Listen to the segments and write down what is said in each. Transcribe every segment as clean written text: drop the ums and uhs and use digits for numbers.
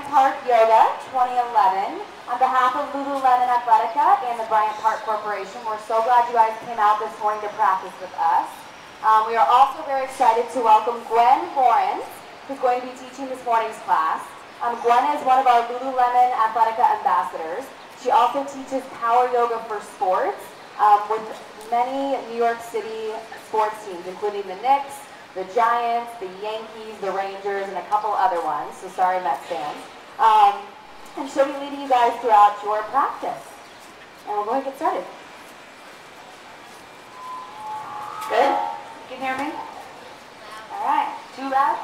Bryant Park Yoga 2011. On behalf of LULULEmon Athletica and the Bryant Park Corporation, we're so glad you guys came out this morning to practice with us. We are also very excited to welcome Gwen, who's going to be teaching this morning's class. Gwen is one of our LULULEmon Athletica ambassadors. She also teaches power yoga for sports with many New York City sports teams, including the Knicks, the Giants, the Yankees, the Rangers, and a couple other ones. So sorry, Mets fans. And she'll be leading you guys throughout your practice. And we're going to get started. Good? You can hear me? All right. Too loud?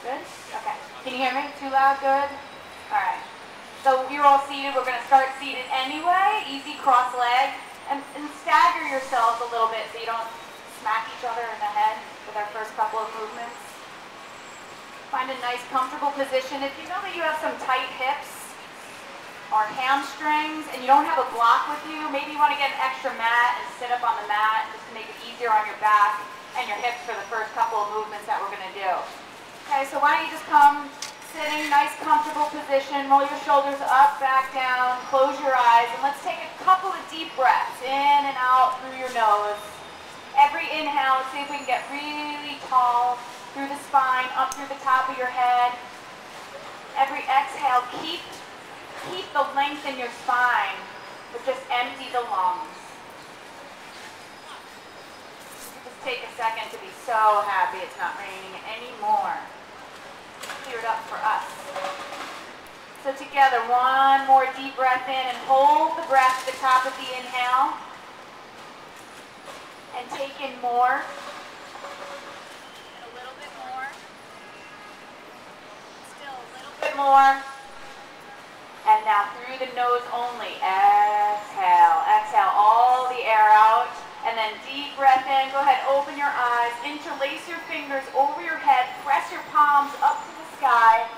Good? Okay. Can you hear me? Too loud? Good? All right. So you're all seated. We're going to start seated anyway. Easy cross leg. And stagger yourselves a little bit so you don't smack each other in the head with our first couple of movements. Find a nice comfortable position. If you know that you have some tight hips or hamstrings and you don't have a block with you, maybe you want to get an extra mat and sit up on the mat just to make it easier on your back and your hips for the first couple of movements that we're going to do. Okay, so why don't you just come sitting, nice comfortable position, roll your shoulders up, back down, close your eyes, and let's take a couple of deep breaths in and out through your nose. Every inhale, let's see if we can get really tall through the spine, up through the top of your head. Every exhale, keep the length in your spine, but just empty the lungs. Just take a second to be so happy it's not raining anymore. Cleared up for us. So together, one more deep breath in and hold the breath at the top of the inhale. And take in more. And a little bit more. Still a little bit more. And now through the nose only. Exhale. Exhale all the air out. And then deep breath in. Go ahead, open your eyes. Interlace your fingers over your head. Press your palms up to the sky.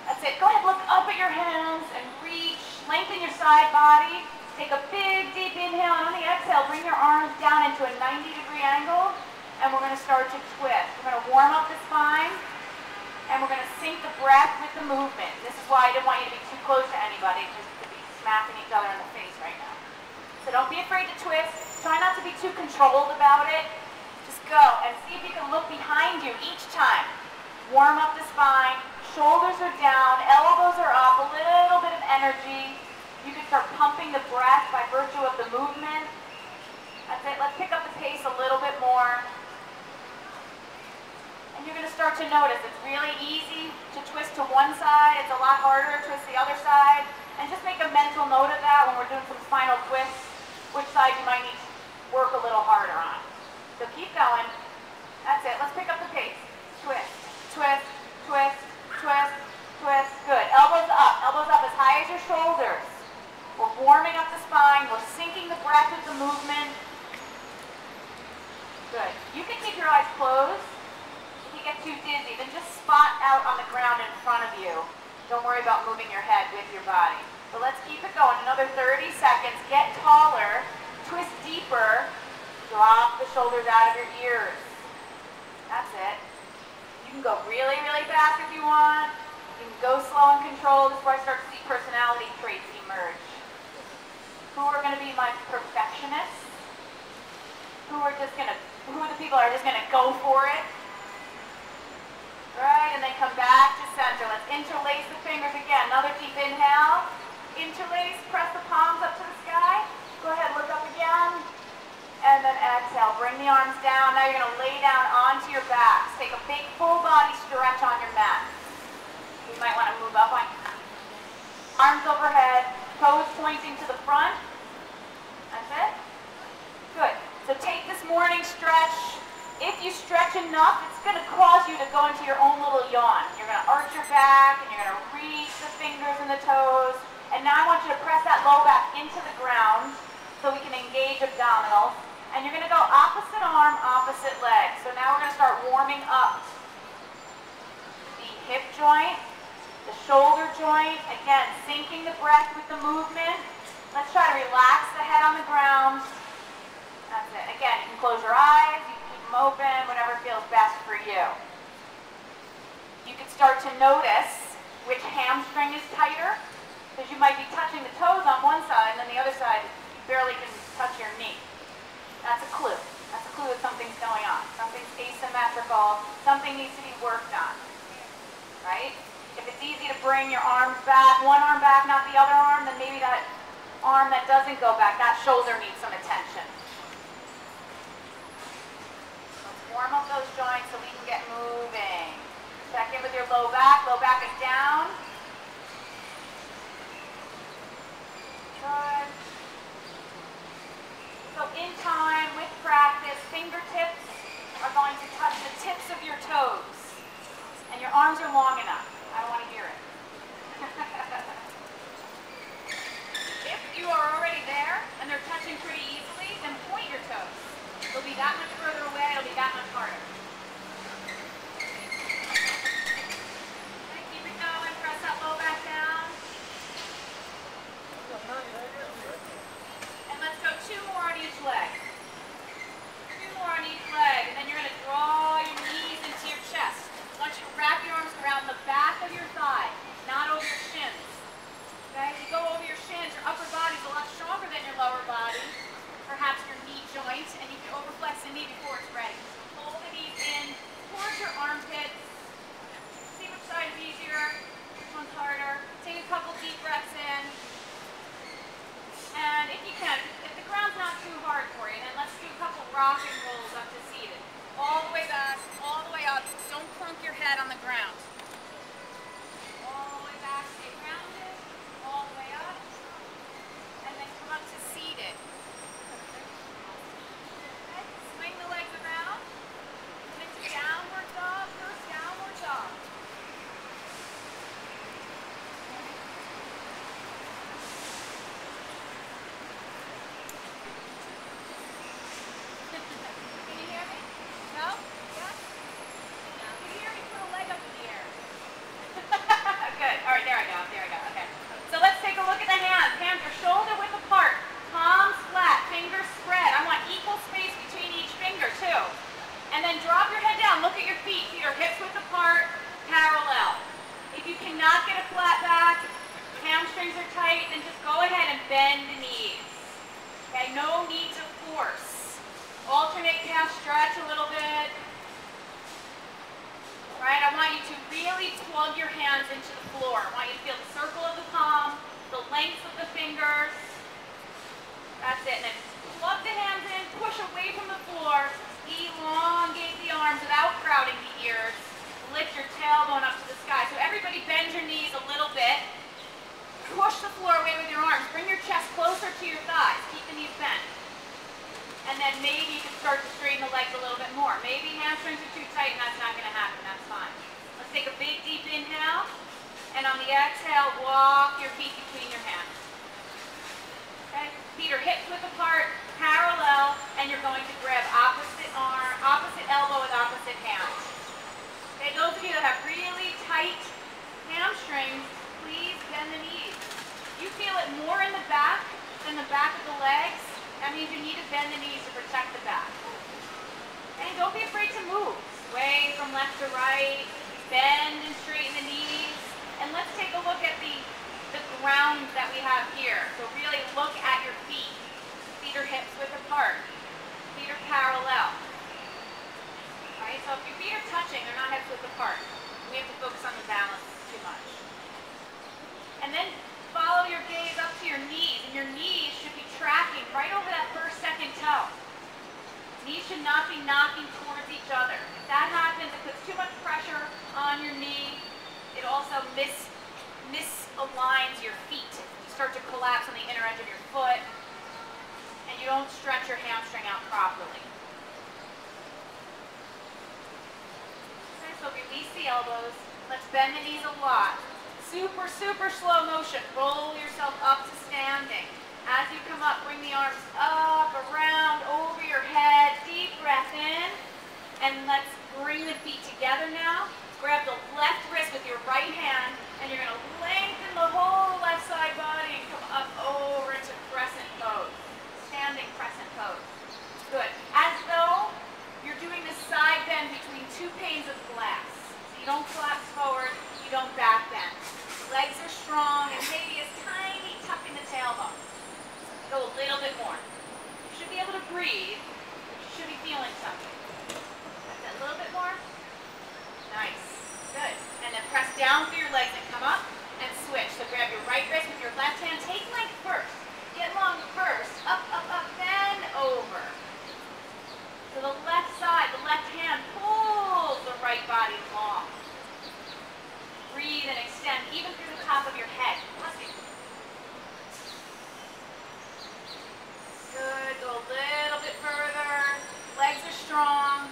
That's it. Go ahead, look up at your hands and reach. Lengthen your side body. Take a big, deep inhale. And on the exhale, bring your arms down into a 90-degree angle. And we're going to start to twist. We're going to warm up the spine. And we're going to sync the breath with the movement. This is why I didn't want you to be too close to anybody, because you could be smacking each other in the face right now. So don't be afraid to twist. Try not to be too controlled about it. Just go and see if you can look behind you each time. Warm up the spine. Shoulders are down. Elbows are up. A little bit of energy. You can start pumping the breath by virtue of the movement. That's it. Let's pick up the pace a little bit more. And you're going to start to notice it's really easy to twist to one side. It's a lot harder to twist the other side. And just make a mental note of that when we're doing some spinal twists, which side you might need to work a little harder on. So keep going. That's it. Let's pick up the pace. Twist, twist, twist, twist, twist. Good. Elbows up as high as your shoulders. We're warming up the spine. We're syncing the breath with the movement. Good. You can keep your eyes closed. If you get too dizzy, then just spot out on the ground in front of you. Don't worry about moving your head with your body. So let's keep it going. Another 30 seconds. Get taller. Twist deeper. Drop the shoulders out of your ears. That's it. You can go really, really fast if you want. You can go slow and controlled. This is where I start to see personality traits emerge. Who are going to be my perfectionists? Who are the people who are just going to go for it? Right, and then come back to center. Let's interlace the fingers again. Another deep inhale. Interlace, press the palms up to the sky. Go ahead, look up again. And then exhale, bring the arms down. Now you're going to lay down onto your backs. Take a big full body stretch on your mat. You might want to move up on arms overhead, toes pointing to the front. That's it. Good. So take this morning stretch. If you stretch enough, it's going to cause you to go into your own little yawn. You're going to arch your back, and you're going to reach the fingers and the toes. And now I want you to press that low back into the ground so we can engage abdominals. And you're going to go opposite arm, opposite leg. So now we're going to start warming up the hip joint, the shoulder joint. Again, syncing the breath with the movement. Let's try to relax the head on the ground. That's it. Again, you can close your eyes, you can keep them open, whatever feels best for you. You can start to notice which hamstring is tighter, because you might be touching the toes on one side and then the other side you barely can touch your knee. That's a clue. That's a clue that something's going on. Something's asymmetrical. Something needs to be worked on. Right? If it's easy to bring your arms back, one arm back, not the other arm, then maybe that arm that doesn't go back, that shoulder needs some attention. Let's warm up those joints so we can get moving. Check in with your low back. Low back is down. Good. So in time, with practice, fingertips are going to touch the tips of your toes. And your arms are long enough. I don't want to hear it. If you are already there and they're touching pretty easily, then point your toes. They'll be that much further away, it'll be that much harder. Okay, keep it going, press that low back down. And let's go 2 more on each leg. 2 more on each leg, and then you're going to draw your knees into your chest. I want you to wrap your arms around the back of your thigh, not over your shins. Okay? If you go over your shins, your upper body's a lot stronger than your lower body, perhaps your knee joint, and you can overflex the knee before it's ready. Pull the knees in towards your armpits. See which side is easier, which one's harder. Take a couple deep breaths in. And if you can, if the ground's not too hard for you, then let's do a couple rock and rolls up to seated. All the way back, all the way up. Don't clunk your head on the ground. All the way back, stay grounded. All the way up. And then come up to seated. Okay. Swing the legs around. And into downward dog, first downward dog. Can you hear me? No? Yeah? Can you hear me? Put a leg up in the air. Good. All right, there I go. There I go. Okay. So let's take a look at the hands. Hands are shoulder width apart. Palms flat. Fingers spread. I want equal space between each finger, too. And then drop your head down. Look at your feet. Feet are hips width apart, parallel. If you cannot get a flat back, hamstrings are tight, then just go ahead and bend the knees. Okay? No need to force. Alternate calf stretch a little bit. Right? I want you to really plug your hands into the floor. I want you to feel the circle of the palm, the length of the fingers. That's it. And then plug the hands in, push away from the floor, elongate the arms without crowding the ears. Lift your tailbone up to the sky. So everybody bend your knees a little bit. Push the floor away with your arms. Bring your chest closer to your thighs. Keep the knees bent. And then maybe you can start to straighten the legs a little bit more. Maybe hamstrings are too tight and that's not going to happen. That's fine. Let's take a big deep inhale. And on the exhale, walk your feet between your hands. Okay? Feet are hips width apart, parallel, and you're going to grab opposite arm, opposite elbow with opposite hand. Okay, those of you that have really tight hamstrings, please bend the knees. You feel it more in the back than the back of the legs. That means you need to bend the knees to protect the back. And don't be afraid to move. Sway from left to right. Bend and straighten the knees. And let's take a look at the ground that we have here. So really look at your feet. Feet are hips width apart. Feet are parallel. Alright, so if your feet are touching, they're not hips width apart. We have to focus on the balance too much. And then follow your gaze up to your knees, and your knees should be tracking right over that first, second toe. Knees should not be knocking towards each other. If that happens, it puts too much pressure on your knee. It also misaligns your feet. You start to collapse on the inner edge of your foot, and you don't stretch your hamstring out properly. Okay, so release the elbows. Let's bend the knees a lot. Super, super slow motion. Roll yourself up to standing. As you come up, bring the arms up, around, over your head. Deep breath in. And let's bring the feet together now. Grab the left wrist with your right hand, and you're going to lengthen the whole left side body and come up over into crescent pose. Standing crescent pose. Good. As though you're doing this side bend between two panes legs and come up and switch. So grab your right wrist with your left hand. Take length first. Get long first. Up, up, up, then over. So the left side, the left hand pulls the right body long. Breathe and extend even through the top of your head. Bless you. Good. Go a little bit further. Legs are strong.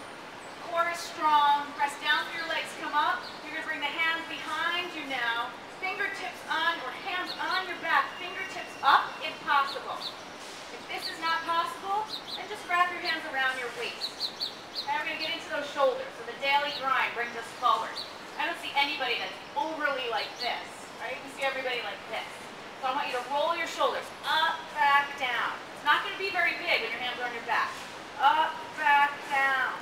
Core is strong. Press down through your legs. Come up. You're going to bring the hands behind you now. Fingertips on or hands on your back. Fingertips up if possible. If this is not possible, then just wrap your hands around your waist. Now we're going to get into those shoulders. So the daily grind brings us forward. I don't see anybody that's overly like this. Right? You see everybody like this. So I want you to roll your shoulders up, back, down. It's not going to be very big when your hands are on your back. Up, back, down.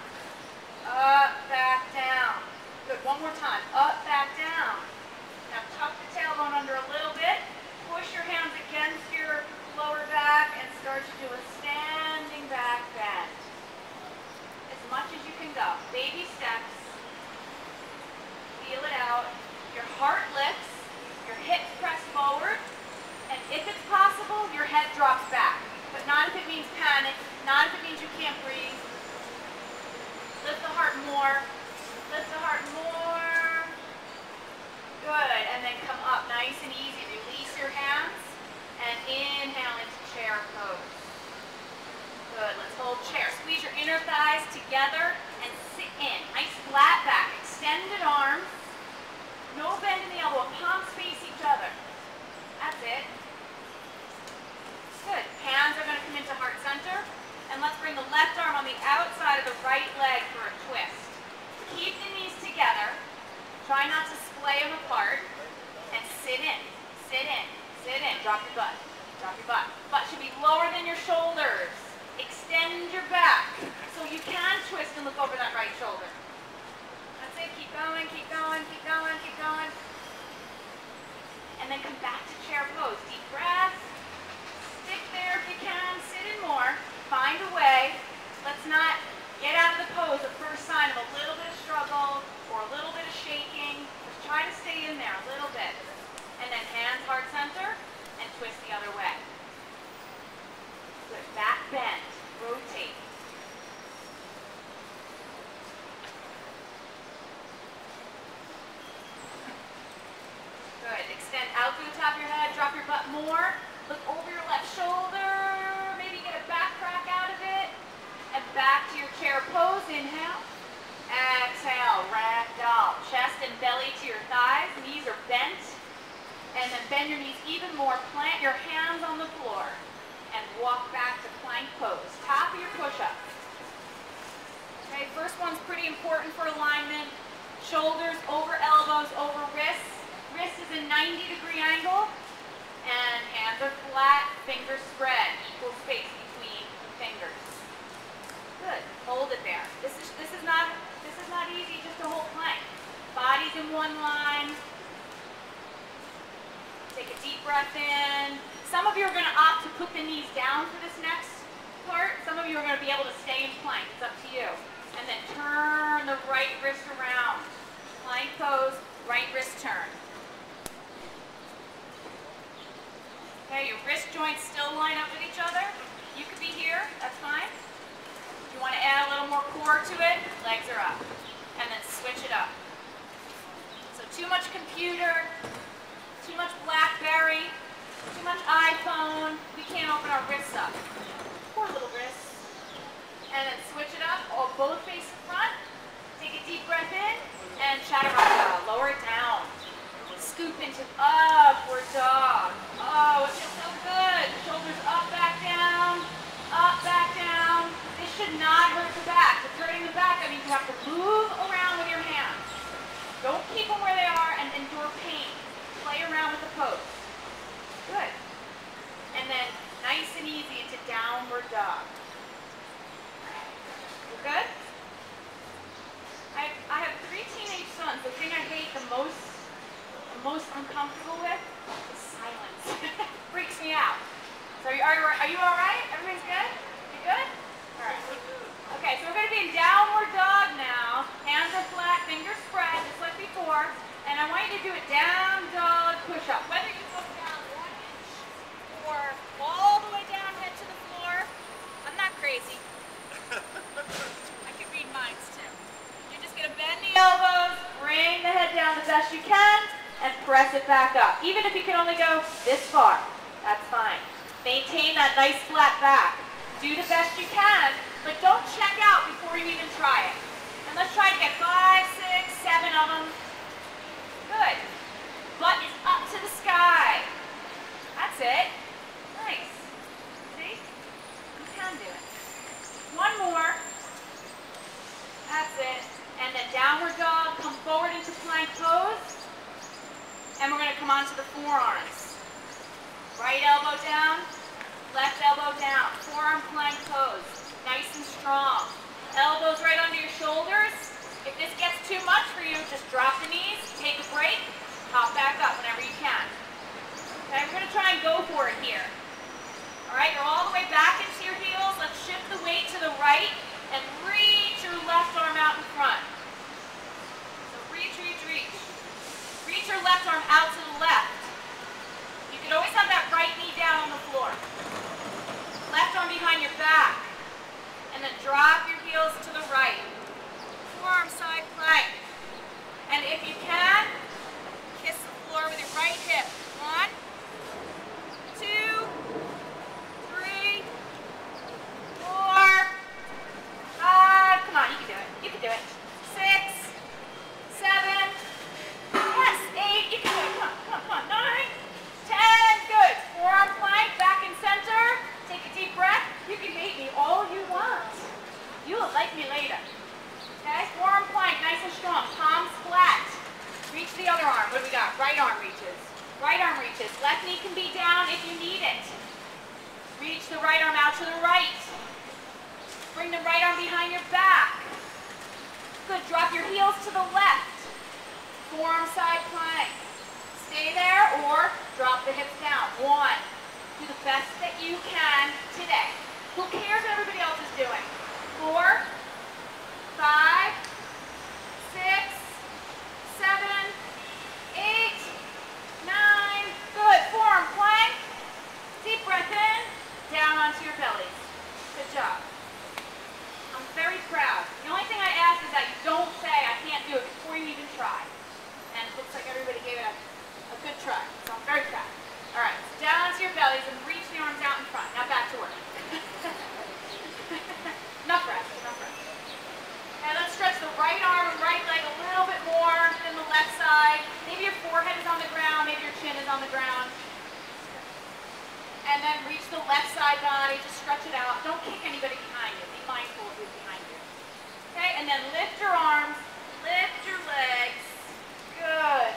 Up, back, down. Good. One more time. Up, back, down. Now tuck the tailbone under a little bit. Push your hands against your lower back and start to do a standing back bend. As much as you can go. Baby steps. Feel it out. Your heart lifts. Your hips press forward. And if it's possible, your head drops back. But not if it means panic. Not if it means you can't breathe. Lift the heart more. Lift the heart more. Good. And then come up nice and easy. Release your hands. And inhale into chair pose. Good. Let's hold chair. Squeeze your inner thighs together and sit in. Nice flat back. Extended arms. No bend in the elbow. Palms face each other. That's it. Good. Hands are going to come into heart center. And let's bring the left arm on the outside of the right leg for a twist. Keep the knees together. Try not to splay them apart. And sit in. Sit in. Sit in. Drop your butt. Drop your butt. Butt should be lower than your shoulders. Extend your back. So you can twist and look over that right shoulder. That's it. Keep going. Keep going. Keep going. Keep going. And then come back to chair pose. Deep breath. Stick there if you can. Sit in more. Find a way. Let's not get out of the pose the first sign of a little bit of struggle or a little bit of shaking. Just try to stay in there a little bit. And then hands heart center and twist the other way. Good. Back bend. Rotate. Good. Extend out through the top of your head. Drop your butt more. Look over your left shoulder. Maybe get a back crack out of it. And back to your chair pose. Inhale. Exhale. Ragdoll. Chest and belly to your thighs. Knees are bent. And then bend your knees even more. Plant your hands on the floor. And walk back to plank pose. Top of your push-up. Okay, first one's pretty important for alignment. Shoulders over elbows, over wrists. Wrist is a 90-degree angle. And hands are flat, fingers spread. Equal space between the fingers. Good. Hold it there. This is not easy just to hold plank. Body's in one line. Take a deep breath in. Some of you are going to opt to put the knees down for this next part. Some of you are going to be able to stay in plank. It's up to you. And then turn the right wrist around. Plank pose, right wrist turn. Okay, your wrist joints still line up with each other. You could be here, that's fine. If you want to add a little more core to it, legs are up. And then switch it up. So too much computer, too much BlackBerry, too much iPhone. We can't open our wrists up. Poor little wrists. And then switch it up, both face in front. Take a deep breath in, and chaturanga. Lower it down. Scoop into upward dog. Oh, it feels so good. Shoulders up, back down. Up, back down. This should not hurt the back. If hurting the back, that means you have to move around with your hands. Don't keep them where they are and endure pain. Play around with the pose. Good. And then nice and easy into downward dog. You good? I have 3 teenage sons. The thing I hate the most uncomfortable with is silence. Freaks me out. So are you all right? Everybody's good? You good? All right. Okay, so we're going to be in downward dog now. Hands are flat, fingers spread, just like before. And I want you to do a down dog push-up. Whether you go down 1 inch or all the way down, head to the floor, I'm not crazy. I can read minds too. You're just going to bend the elbows, bring the head down the best you can, and press it back up. Even if you can only go this far, that's fine. Maintain that nice flat back. Do the best you can, but don't check out before you even try it. And let's try to get 5, 6, 7 of them. Good. Butt is up to the sky. That's it. Nice. See? You can do it. One more. That's it. And then downward dog, come forward into plank pose. And we're going to come onto the forearms. Right elbow down, left elbow down. Forearm plank pose. Nice and strong. Elbows right under your shoulders. If this gets too much for you, just drop the knees, take a break, hop back up whenever you can. Okay, we're going to try and go for it here. All right, you're all the way back into your heels. Let's shift the weight to the right and reach your left arm out in front. So reach, reach, reach. Reach your left arm out to the left. You can always have that right knee down on the floor. Left arm behind your back. And then drop your heels to the right. Forearm side plank. And if you can, kiss the floor with your right hip. 1, 2, 3, 4, 5. Come on, you can do it. You can do it. 6, 7. Yes, 8. You can do it. Come on, come on, come on. 9, 10. Good. Forearm plank, back and center. Take a deep breath. You can hate me all you want. You will like me later. Okay, forearm plank, nice and strong. Palms flat. Reach the other arm. What do we got? Right arm reaches. Right arm reaches. Left knee can be down if you need it. Reach the right arm out to the right. Bring the right arm behind your back. Good. Drop your heels to the left. Forearm side plank. Stay there or drop the hips down. 1. Do the best that you can today. Who cares what everybody else is doing? 4, 5, 6, 7, 8, 9. Good. Forearm plank. Deep breath in. Down onto your bellies. Good job. I'm very proud. The only thing I ask is that you don't say I can't do it before you even try. And it looks like everybody gave it a good try. So I'm very proud. All right. So down onto your bellies and reach the arms out in front. Now back to work. Enough rest. Enough rest. And let's stretch the right arm and right leg a little bit more than the left side. Maybe your forehead is on the ground, maybe your chin is on the ground. And then reach the left side body, just stretch it out. Don't kick anybody behind you. Be mindful of who's behind you. Okay, and then lift your arms, lift your legs. Good.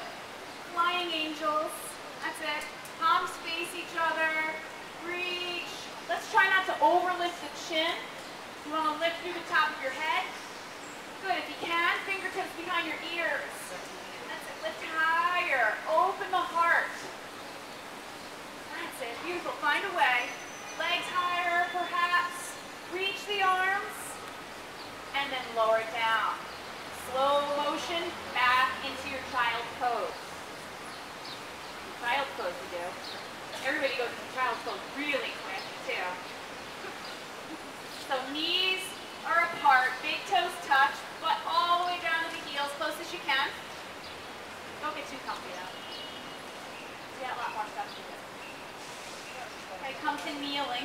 Flying angels. That's it. Palms face each other. Reach. Let's try not to overlift the chin. You want to lift through the top of your head. Good, if you can, fingertips behind your ears. That's it, lift higher, open the heart. That's it, beautiful, find a way. Legs higher, perhaps. Reach the arms, and then lower it down. Slow motion, back into your child pose. Child pose we do. Everybody goes into child pose really quick, too. So knees are apart, big toes touch, butt all the way down to the heels, close as you can. Don't get too comfy though. We got a lot more stuff to do. Okay, come to kneeling.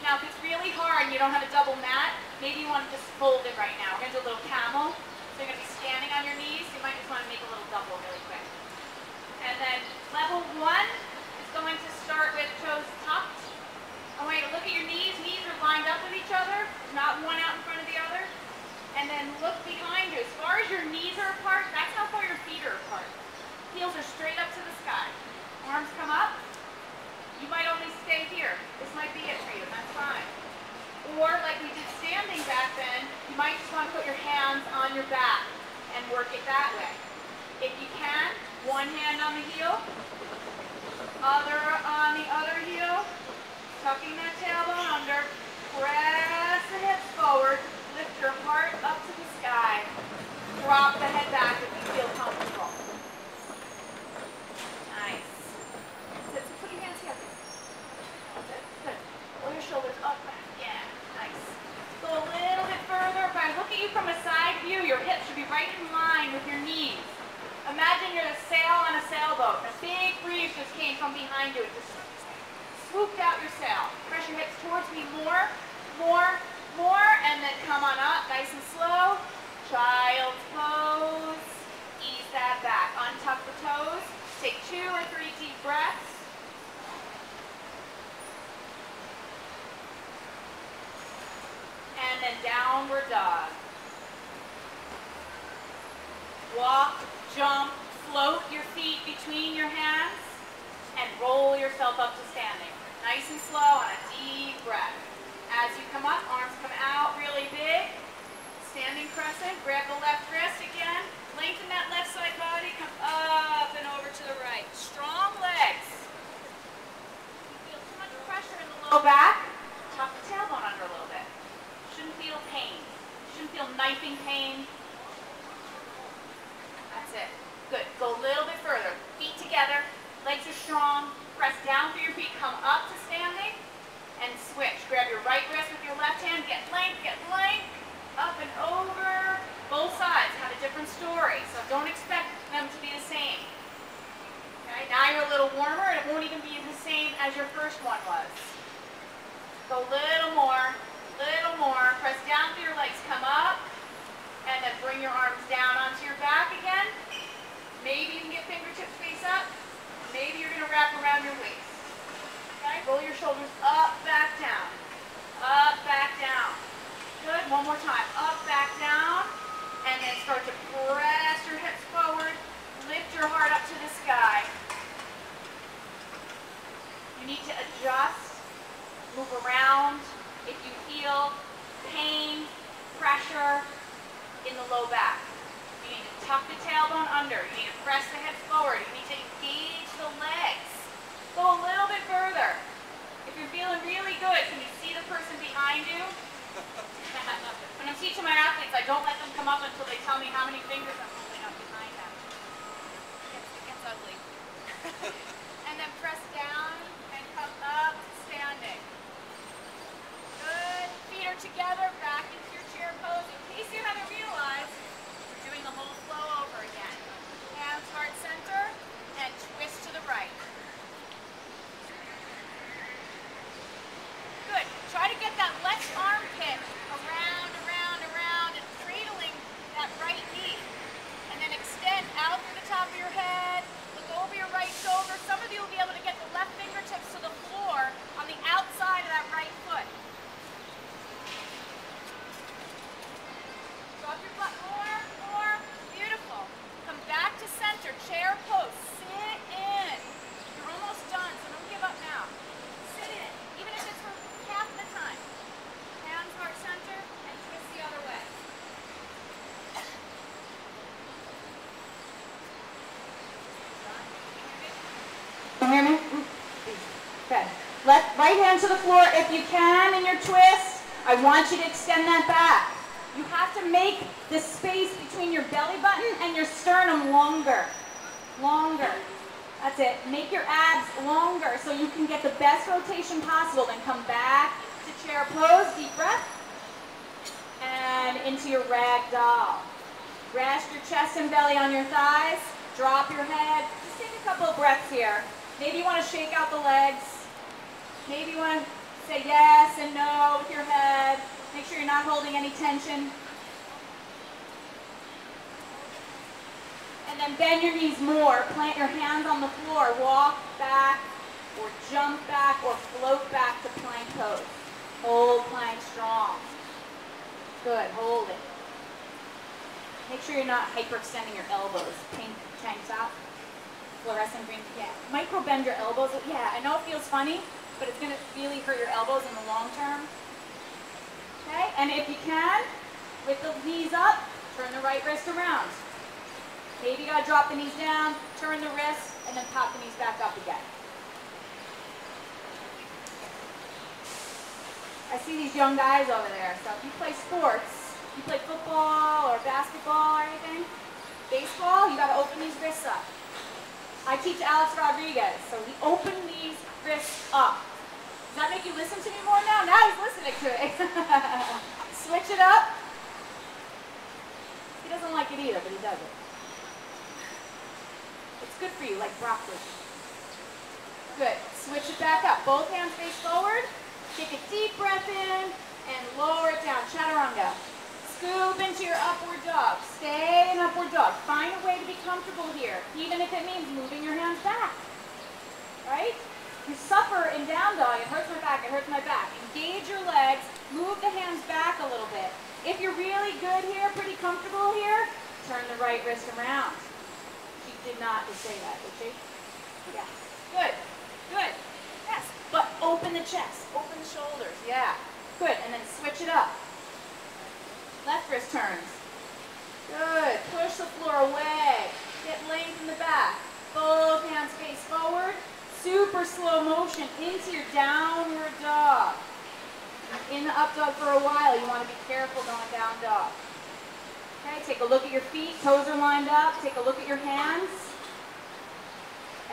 Now if it's really hard and you don't have a double mat, maybe you want to just fold it right now. We're going to do a little camel. So you're going to be standing on your knees. You might just want to make a little double really quick. And then level 1 is going to start with toes tucked. I want you to look at your knees. Knees are lined up with each other, not one out in front of the other. And then look behind you. As far as your knees are apart, that's how far your feet are apart. Heels are straight up to the sky. Arms come up. You might only stay here. This might be it for you. That's fine. Or like we did standing back then, you might just want to put your hands on your back and work it that way. If you can, one hand on the heel, other on the other heel. Tucking that tailbone under, press the hips forward, lift your heart up to the sky, drop the head back if you feel comfortable. Imagine you're a sail on a sailboat. A big breeze just came from behind you. It just swooped out your sail. Press your hips towards me more, more, more, and then come on up, nice and slow. Child's pose. Ease that back. Untuck the toes. Take 2 or 3 deep breaths. And then downward dog. Walk, jump, float your feet between your hands, and roll yourself up to standing. Nice and slow on a deep breath. As you come up, arms come out really big. Standing crescent, grab the left wrist again. Lengthen that left side body, come up and over to the right. Strong legs. Feel too much pressure in the low back. Tuck the tailbone under a little bit. Shouldn't feel pain. Shouldn't feel knifing pain. That's it. Good. Go a little bit further. Feet together. Legs are strong. Press down through your feet. Come up to standing. And switch. Grab your right wrist with your left hand. Get length. Get length. Up and over. Both sides have a different story. So don't expect them to be the same. Okay. Now you're a little warmer and it won't even be the same as your first one was. Go a little more. Little more. Press down through your legs. Come up. And then bring your arms down onto your back again. Maybe you can get fingertips face up. Maybe you're going to wrap around your waist. Okay? Roll your shoulders up, back, down. Up, back, down. Good. One more time. Up, back, down. And then start to press your hips forward. Lift your heart up to the sky. You need to adjust, move around. If you feel pain, pressure in the low back, you need to tuck the tailbone under. You need to press the hips forward. You need to engage the legs. Go a little bit further. If you're feeling really good, can you see the person behind you? When I'm teaching my athletes, I don't let them come up until they tell me how many fingers I'm holding up behind them. It gets ugly. And then press down and come up to standing. Good. Feet are together, back into your chair pose. In case you haven't realized, we're doing the whole flow over again. Hands heart center and twist to the right. Good. Try to get that left armpit around, around, around, and cradling that right knee. And then extend out through the top of your head. Look over your right shoulder. Some of you will be able to get the left fingertips to the floor on the outside of that right foot. Drop your butt more, more. Beautiful. Come back to center. Chair pose. Sit in. You're almost done, so don't give up now. Sit in. Even if it's for half the time. Hands heart center and twist the other way. Can you hear me? Good. Right hand to the floor if you can in your twist. I want you to extend that back. You have to make the space between your belly button and your sternum longer. Longer. That's it. Make your abs longer so you can get the best rotation possible. Then come back to chair pose. Deep breath. And into your rag doll. Rest your chest and belly on your thighs. Drop your head. Just take a couple of breaths here. Maybe you want to shake out the legs. Maybe you want to say yes and no with your head. Make sure you're not holding any tension. And then bend your knees more. Plant your hands on the floor. Walk back or jump back or float back to plank pose. Hold plank strong. Good. Hold it. Make sure you're not hyperextending your elbows. Pink tank top. Fluorescent green. Yeah. Micro bend your elbows. Yeah, I know it feels funny, but it's going to really hurt your elbows in the long term. Okay, and if you can, with the knees up, turn the right wrist around. Maybe you got to drop the knees down, turn the wrist, and then pop the knees back up again. I see these young guys over there, so if you play sports, you play football or basketball or anything, baseball, you got to open these wrists up. I teach Alex Rodriguez, so we open these wrists up. Does that make you listen to me more now? Now he's listening to it. Switch it up. He doesn't like it either, but he does it. It's good for you, like broccoli. Good. Switch it back up. Both hands face forward. Take a deep breath in and lower it down. Chaturanga. Scoop into your upward dog. Stay in upward dog. Find a way to be comfortable here, even if it means moving your hands back. Right? You suffer in down dog. It hurts my back. It hurts my back. Engage your legs. Move the hands back a little bit. If you're really good here, pretty comfortable here, turn the right wrist around. She did not just say that, did she? Yes. Good. Good. Yes. But open the chest. Open the shoulders. Yeah. Good. And then switch it up. Left wrist turns. Good. Push the floor away. Get length in the back. Both hands face forward. Super slow motion into your downward dog. In the up dog for a while, you want to be careful going down dog. Okay, take a look at your feet. Toes are lined up. Take a look at your hands.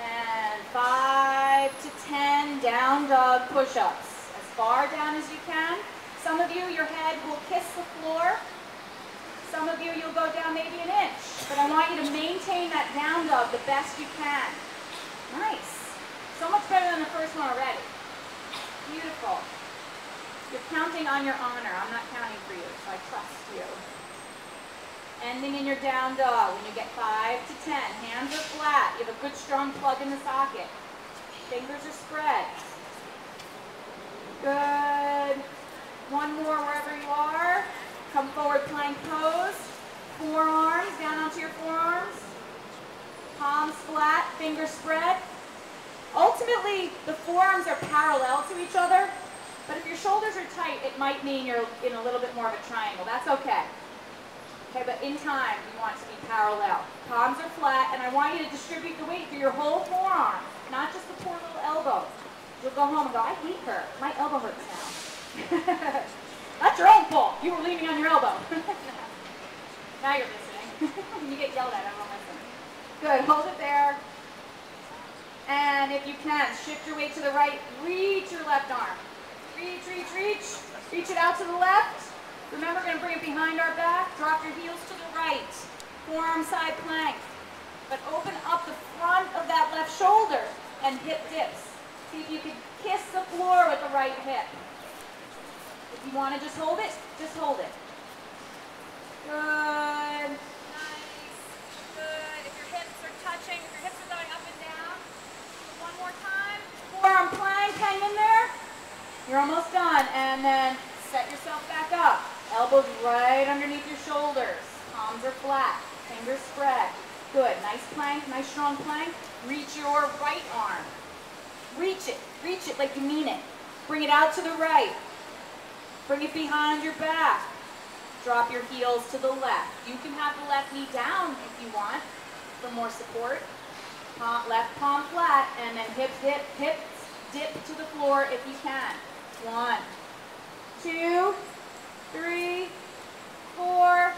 And 5 to 10 down dog push-ups. As far down as you can. Some of you, your head will kiss the floor. Some of you, you'll go down maybe an inch. But I want you to maintain that down dog the best you can. Nice. So much better than the first one already. Beautiful. You're counting on your honor. I'm not counting for you, so I trust you. Ending in your down dog when you get 5 to 10. Hands are flat. You have a good strong plug in the socket. Fingers are spread. Good. One more wherever you are. Come forward, plank pose. Forearms down onto your forearms. Palms flat, fingers spread. Ultimately, the forearms are parallel to each other, but if your shoulders are tight, it might mean you're in a little bit more of a triangle. That's okay. Okay, but in time, you want it to be parallel. Palms are flat, and I want you to distribute the weight through your whole forearm, not just the poor little elbow. You'll go home and go, I hate her. My elbow hurts now. That's your own fault. You were leaning on your elbow. Now you're listening. You get yelled at, I won't listen. Good, hold it there. And if you can, shift your weight to the right. Reach your left arm. Reach, reach, reach. Reach it out to the left. Remember, we're going to bring it behind our back. Drop your heels to the right. Forearm side plank. But open up the front of that left shoulder and hip dips. See if you can kiss the floor with the right hip. If you want to just hold it, just hold it. Good. Nice. Good. If your hips are touching, if your hips are going up and down. One more time. Forearm plank, hang in there. You're almost done. And then set yourself back up. Elbows right underneath your shoulders. Palms are flat. Fingers spread. Good. Nice plank, nice strong plank. Reach your right arm. Reach it like you mean it. Bring it out to the right. Bring it behind your back. Drop your heels to the left. You can have the left knee down if you want for more support. Left palm flat, and then hips dip to the floor if you can. 1, 2, 3, 4.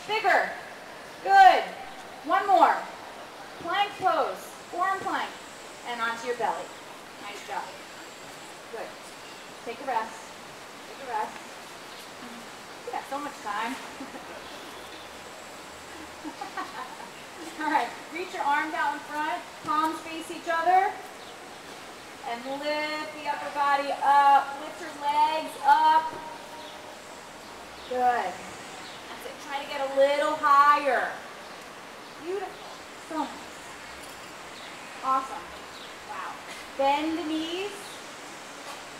Bigger. Good. One more. Plank pose. Forearm plank. And onto your belly. Nice job. Good. Take a rest. Take a rest. You got so much time. All right. Reach your arms out in front. Palms face each other. And lift the upper body up. Lift your legs up. Good. That's it. Try to get a little higher. Beautiful. So nice. Awesome. Wow. Bend the knees.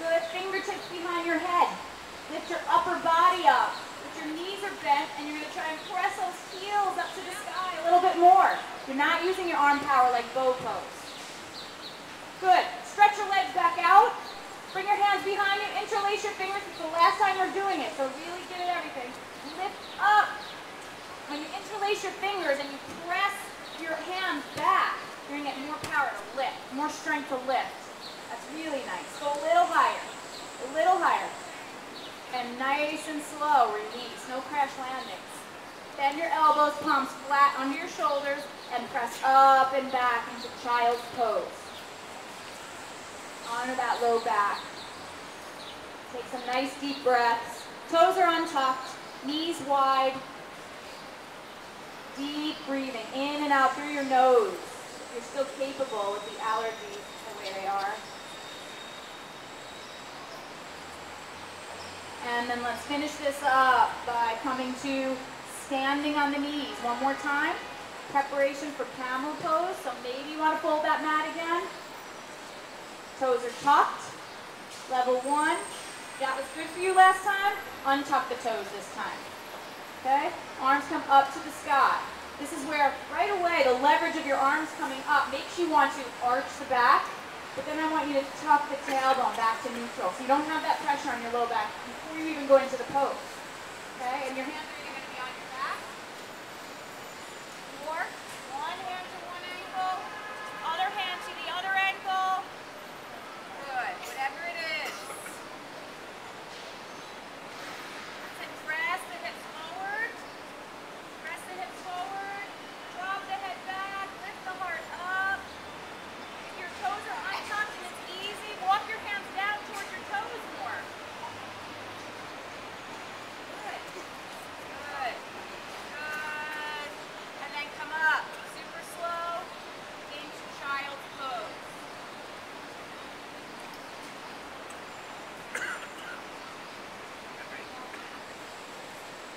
Good. Fingertips behind your head. Lift your upper body up. Your knees are bent, and you're going to try and press those heels up to the sky a little bit more. You're not using your arm power like bow pose. Good. Stretch your legs back out. Bring your hands behind you. Interlace your fingers. It's the last time we're doing it, so really get at everything. Lift up. When you interlace your fingers and you press your hands back, you're going to get more power to lift, more strength to lift. That's really nice. Go a little higher. A little higher. And nice and slow, release. No crash landings. Bend your elbows, palms flat under your shoulders, and press up and back into child's pose. Honor that low back. Take some nice deep breaths. Toes are untucked, knees wide. Deep breathing in and out through your nose. you're still capable with the allergies the way they are. And then let's finish this up by coming to standing on the knees. One more time. Preparation for camel pose. So maybe you want to fold that mat again. Toes are tucked. Level 1. That was good for you last time. Untuck the toes this time. Okay? Arms come up to the sky. This is where right away the leverage of your arms coming up makes you want to arch the back. But then I want you to tuck the tailbone back to neutral. So you don't have that pressure on your low back before you even go into the pose. Okay? And your hands are going to be on your back. 4. One hand to one ankle. Other hand to the other ankle. Good. Whatever it is. And press the hips forward. Press the hips forward. Drop the head back. Lift the heart up. If your toes are untucked and it's easy, walk your hands down towards your toes more. Good. Good. Good. And then come up. Super slow into child's pose.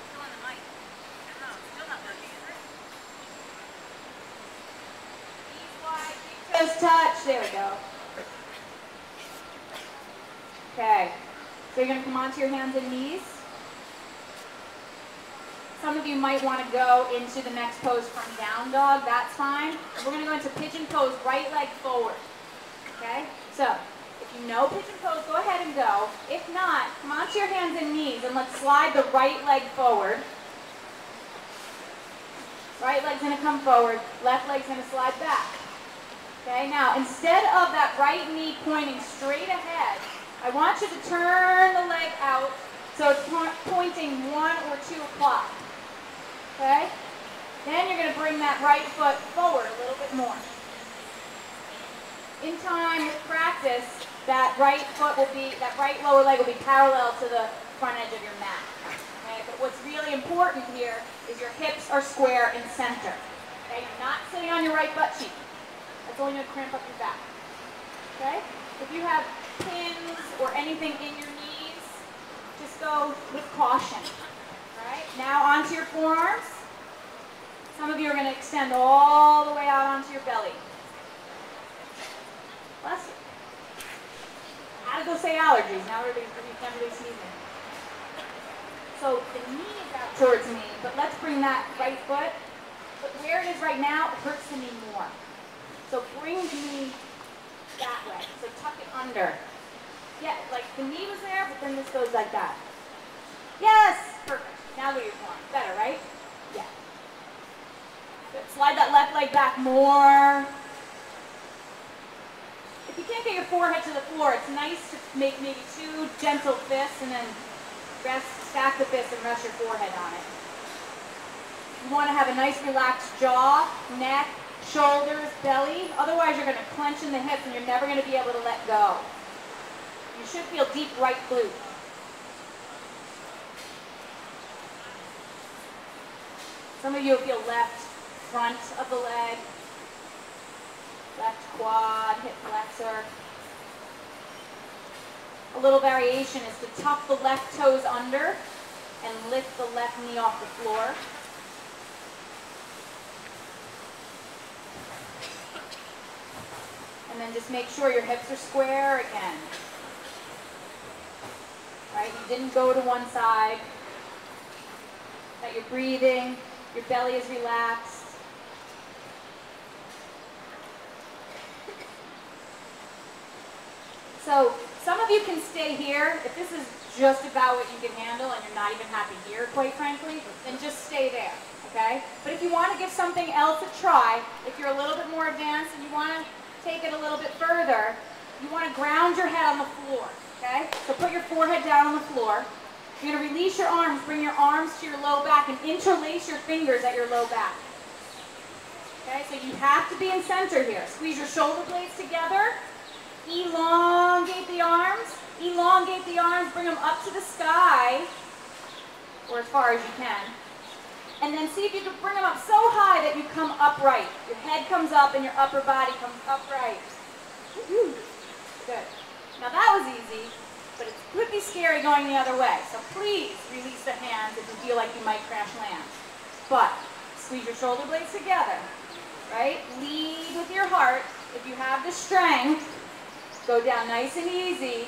Still on the mic. No, still not working, is it? Knees wide, big toes touch. There we go. Okay. So you're going to come onto your hands and knees. Some of you might want to go into the next pose from down dog. That's fine. We're going to go into pigeon pose, right leg forward. Okay? So, if you know pigeon pose, go ahead and go. If not, come onto your hands and knees and let's slide the right leg forward. Right leg's going to come forward. Left leg's going to slide back. Okay? Now, instead of that right knee pointing straight ahead, I want you to turn the leg out so it's pointing 1 or 2 o'clock. Okay? Then you're going to bring that right foot forward a little bit more. In time with practice, that right lower leg will be parallel to the front edge of your mat. Okay? But what's really important here is your hips are square in center. Okay? You're not sitting on your right butt cheek. That's only going to cramp up your back. Okay? If you have pins or anything in your knees, just go with caution. All right? Now onto your forearms. Some of you are going to extend all the way out onto your belly. Bless you. How to go say allergies? Now everybody's sneezing. So the knee is out towards me, but let's bring that right foot. But where it is right now, it hurts the knee more. So bring the knee that way. So tuck it under. Yeah, like the knee was there, but then this goes like that. Yes! Perfect. Now go to your forearm. Better, right? Yeah. Good. Slide that left leg back more. If you can't get your forehead to the floor, it's nice to make maybe 2 gentle fists and then stack the fists and rest your forehead on it. You want to have a nice relaxed jaw, neck, shoulders, belly. Otherwise, you're going to clench in the hips and you're never going to be able to let go. You should feel deep right glute. Some of you will feel left front of the leg, left quad, hip flexor. A little variation is to tuck the left toes under and lift the left knee off the floor. And then just make sure your hips are square again. Right? You didn't go to one side. That you're breathing. Your belly is relaxed. So some of you can stay here. If this is just about what you can handle and you're not even happy here, quite frankly, then just stay there. Okay? But if you want to give something else a try, if you're a little bit more advanced and you want to take it a little bit further, you want to ground your head on the floor. Okay? So put your forehead down on the floor. You're going to release your arms, bring your arms to your low back, and interlace your fingers at your low back. Okay? So you have to be in center here. Squeeze your shoulder blades together. Elongate the arms. Elongate the arms. Bring them up to the sky, or as far as you can. And then see if you can bring them up so high that you come upright. upright. Your head comes up and your upper body comes upright. Good. Now that was easy, but it could be scary going the other way. So please release the hands if you feel like you might crash land. But squeeze your shoulder blades together, right? Lead with your heart. If you have the strength, go down nice and easy.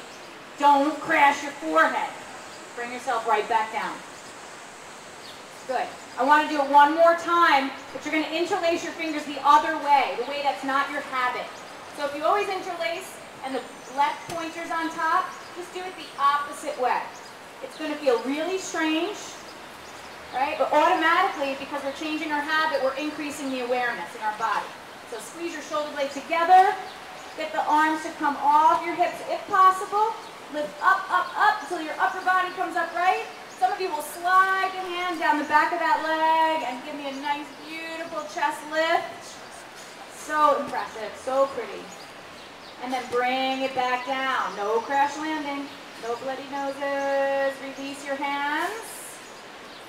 Don't crash your forehead. Bring yourself right back down. Good. I want to do it one more time, but you're going to interlace your fingers the other way, the way that's not your habit. So if you always interlace and the left pointer's on top, just do it the opposite way. It's going to feel really strange, right? But automatically, because we're changing our habit, we're increasing the awareness in our body. So squeeze your shoulder blades together. Get the arms to come off your hips if possible. Lift up, up, up until your upper body comes up right. Some of you will slide your hand down the back of that leg and give me a nice, beautiful chest lift. So impressive, so pretty. And then bring it back down. No crash landing, no bloody noses. Release your hands.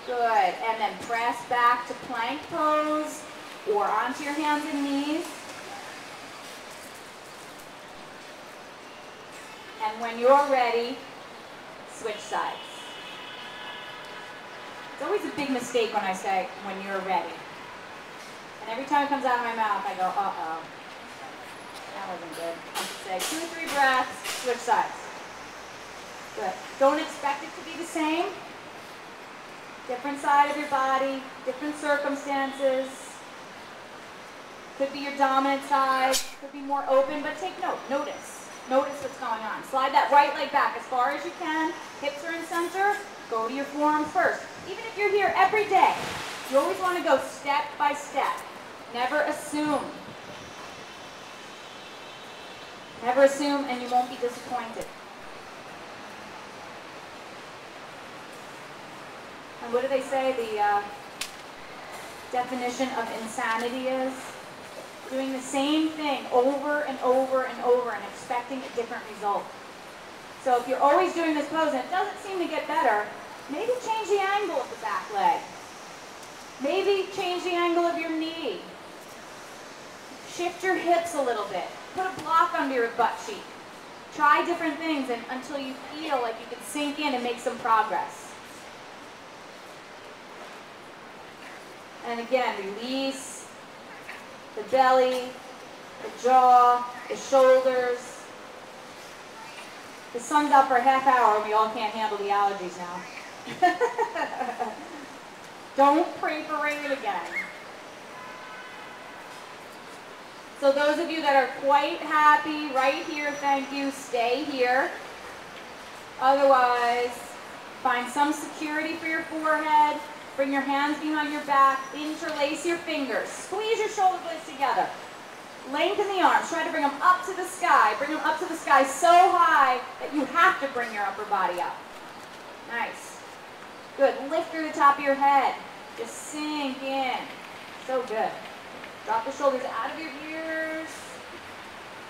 Good. And then press back to plank pose or onto your hands and knees. And when you're ready, switch sides. It's always a big mistake when I say, when you're ready. And every time it comes out of my mouth, I go, uh-oh. That wasn't good. I should say 2 or 3 breaths, switch sides. Good. Don't expect it to be the same. Different side of your body, different circumstances. Could be your dominant side, could be more open, but take note, notice. Notice what's going on. Slide that right leg back as far as you can. Hips are in center. Go to your forearms first. Even if you're here every day, you always want to go step by step. Never assume. Never assume, and you won't be disappointed. And what do they say the definition of insanity is? Doing the same thing over and over and over and expecting a different result. So if you're always doing this pose and it doesn't seem to get better, maybe change the angle of the back leg. Maybe change the angle of your knee. Shift your hips a little bit. Put a block under your butt cheek. Try different things until you feel like you can sink in and make some progress. And again, release the belly, the jaw, the shoulders. The sun's out for a half hour and we all can't handle the allergies now. Don't pray for rain again. So those of you that are quite happy right here, thank you, stay here. Otherwise, find some security for your forehead. Bring your hands behind your back, interlace your fingers, squeeze your shoulder blades together. Lengthen the arms, try to bring them up to the sky. Bring them up to the sky so high that you have to bring your upper body up. Nice. Good, lift through the top of your head. Just sink in. So good. Drop the shoulders out of your ears.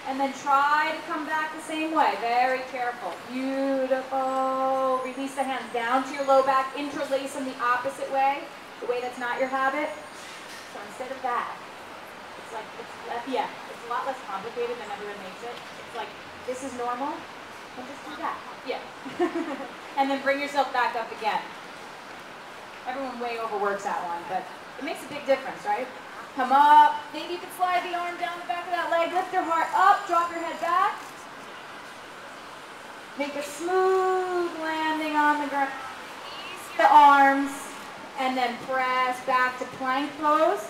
And then try to come back the same way. Very careful. Beautiful. Release the hands down to your low back. Interlace them the opposite way, the way that's not your habit. So instead of that, it's like, it's a lot less complicated than everyone makes it. It's like, this is normal, and just do that. Yeah. And then bring yourself back up again. Everyone way overworks that one, but it makes a big difference, right? Come up. Maybe you can slide the arm down the back of that leg. Lift your heart up. Drop your head back. Make a smooth landing on the ground. Ease the arms. And then press back to plank pose.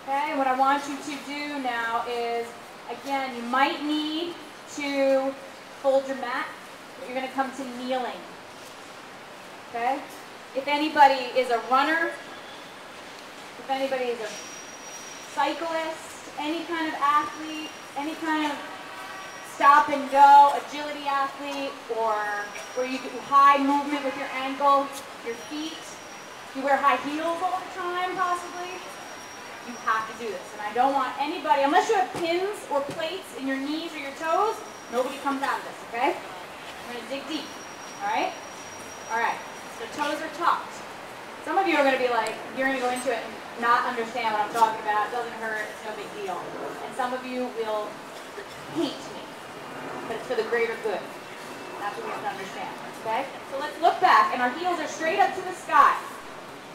Okay, what I want you to do now is, again, you might need to fold your mat, but you're going to come to kneeling. Okay? If anybody is a runner, if anybody is a cyclist, any kind of athlete, any kind of stop and go, agility athlete, or where you do high movement with your ankle, your feet, you wear high heels all the time possibly, you have to do this. And I don't want anybody, unless you have pins or plates in your knees or your toes, nobody comes out of this, okay? I'm going to dig deep, all right? All right, so toes are tucked. Some of you are going to be like, you're going to go into it and not understand what I'm talking about. It doesn't hurt. It's no big deal. And some of you will hate me. But it's for the greater good. That's what we have to understand. Okay? So let's look back. And our heels are straight up to the sky.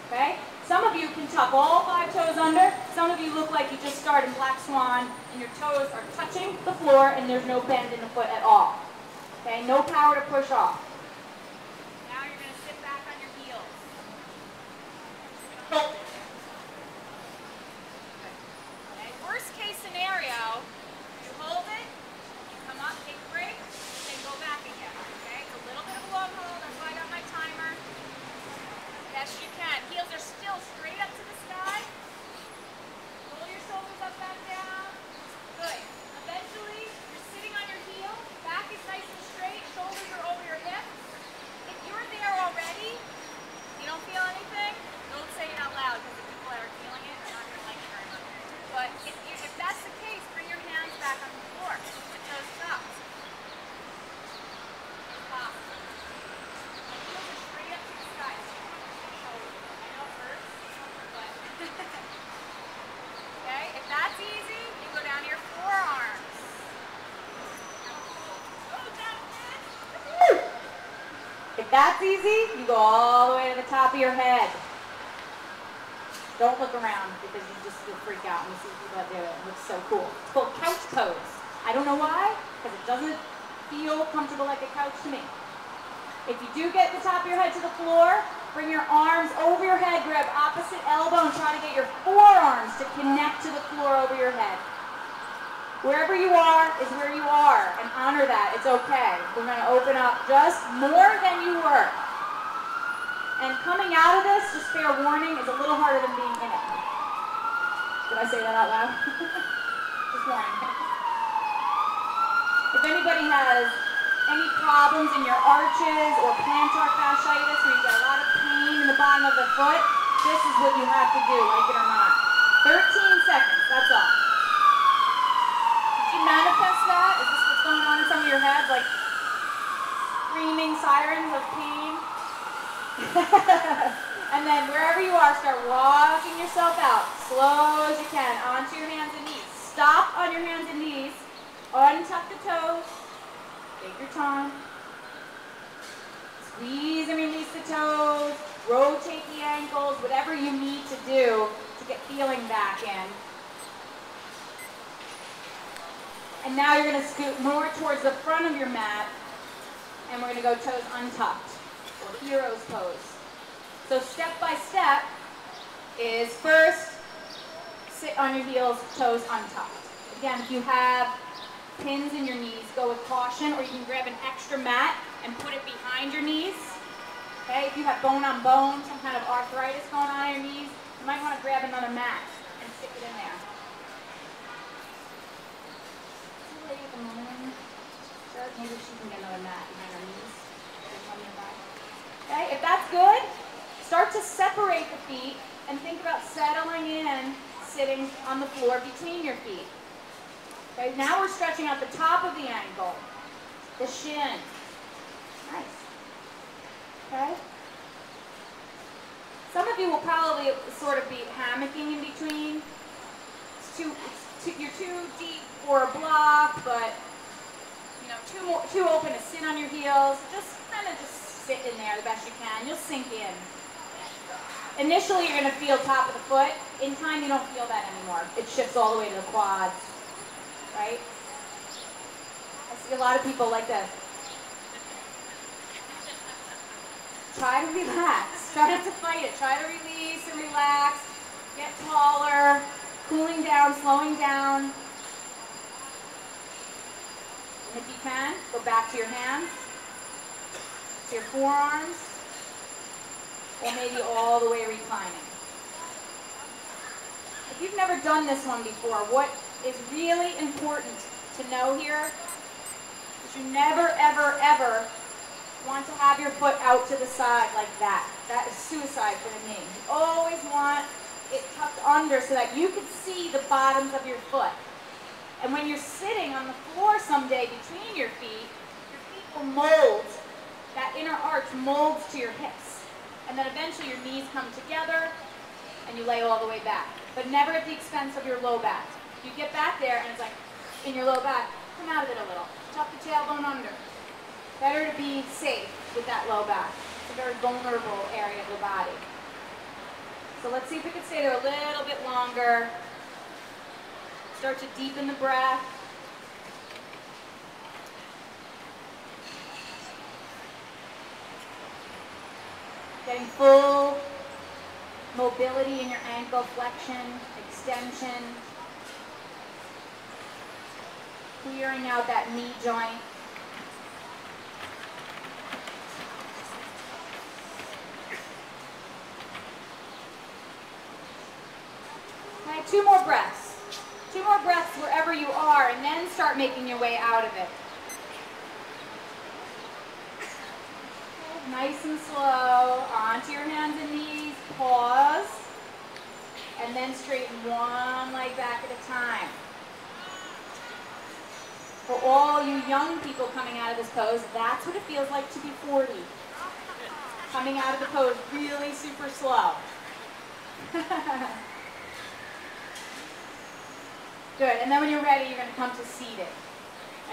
Okay? Some of you can tuck all 5 toes under. Some of you look like you just started in Black Swan and your toes are touching the floor and there's no bend in the foot at all. Okay? No power to push off. Now you're going to sit back on your heels. Hold it. Okay? Worst case scenario, you hold it, you come up, take a break, then go back again. Okay? It's a little bit of a long hold. That's why I got my timer. Yes, you can. Heels are still straight up to the sky. Pull your shoulders up, back down. Good. Eventually, you're sitting on your heel. Back is nice and straight. Shoulders are over your hips. If you're there already, you don't feel anything, don't say it out loud because the people that are feeling it are not going to like it very much. But if that's the case, bring your hands back on the floor. Put those up. Pop. Heels are straight up to the sky. Okay, if that's easy, you go down to your forearms. If that's easy, you go all the way to the top of your head. Don't look around because you'll freak out when you see people that do it. It looks so cool. It's called couch pose. I don't know why, because it doesn't feel comfortable like a couch to me. If you do get the top of your head to the floor, bring your arms over your head, grab opposite elbow, and try to get your forearms to connect to the floor over your head. Wherever you are is where you are, and honor that. It's okay. We're going to open up just more than you were. And coming out of this, just fair warning, is a little harder than being in it. Did I say that out loud? Just warning. If anybody has any problems in your arches or plantar fasciitis where you get a lot of pain in the bottom of the foot, this is what you have to do, like it or not. 13 seconds, that's all. Did you manifest that? Is this what's going on in some of your heads? Like screaming sirens of pain? And then wherever you are, start walking yourself out, slow as you can, onto your hands and knees. Stop on your hands and knees, untuck the toes. Take your time. Squeeze and release the toes. Rotate the ankles. Whatever you need to do to get feeling back in. And now you're going to scoot more towards the front of your mat. And we're going to go toes untucked. Or hero's pose. So step by step is first sit on your heels, toes untucked. Again, if you have pins in your knees, go with caution, or you can grab an extra mat and put it behind your knees. Okay, if you have bone on bone, some kind of arthritis going on in your knees, you might want to grab another mat and stick it in there. Maybe she can get another mat behind her knees. Okay, if that's good, start to separate the feet and think about settling in, sitting on the floor between your feet. Okay, now we're stretching out the top of the ankle, the shin. Nice. Okay. Some of you will probably sort of be hammocking in between. You're too deep for a block, but you know, too open to sit on your heels. Just kind of just sit in there the best you can. You'll sink in. Initially, you're going to feel top of the foot. In time, you don't feel that anymore. It shifts all the way to the quads. Right? I see a lot of people like this. Try to relax. Try not to fight it. Try to release and relax. Get taller. Cooling down, slowing down. And if you can, go back to your hands, to your forearms, or maybe all the way reclining. If you've never done this one before, what is really important to know here is you never, ever, ever want to have your foot out to the side like that. That is suicide for the knee. You always want it tucked under so that you can see the bottoms of your foot. And when you're sitting on the floor someday between your feet will mold, that inner arch molds to your hips. And then eventually your knees come together and you lay all the way back. But never at the expense of your low back. You get back there and it's like in your low back, come out of it a little. Tuck the tailbone under. Better to be safe with that low back. It's a very vulnerable area of the body. So let's see if we can stay there a little bit longer. Start to deepen the breath. Getting full mobility in your ankle, flexion, extension. Clearing out that knee joint. Okay, 2 more breaths. 2 more breaths wherever you are, and then start making your way out of it. Okay, nice and slow, onto your hands and knees, pause, and then straighten one leg back at a time. For all you young people coming out of this pose, that's what it feels like to be 40. Coming out of the pose really super slow. Good, and then when you're ready, you're going to come to seated.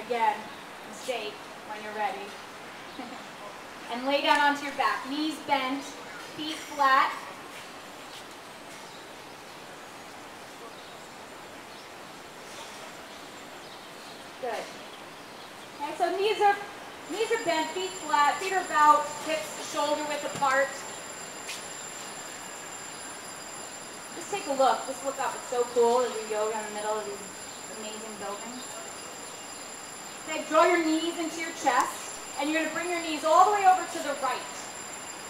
Again, mistake when you're ready. And lay down onto your back. Knees bent, feet flat. Good. Okay, so knees are bent, feet flat, feet are about hips shoulder width apart. Just take a look. Just look up. It's so cool as we yoga in the middle of these amazing buildings. Okay, draw your knees into your chest, and you're going to bring your knees all the way over to the right.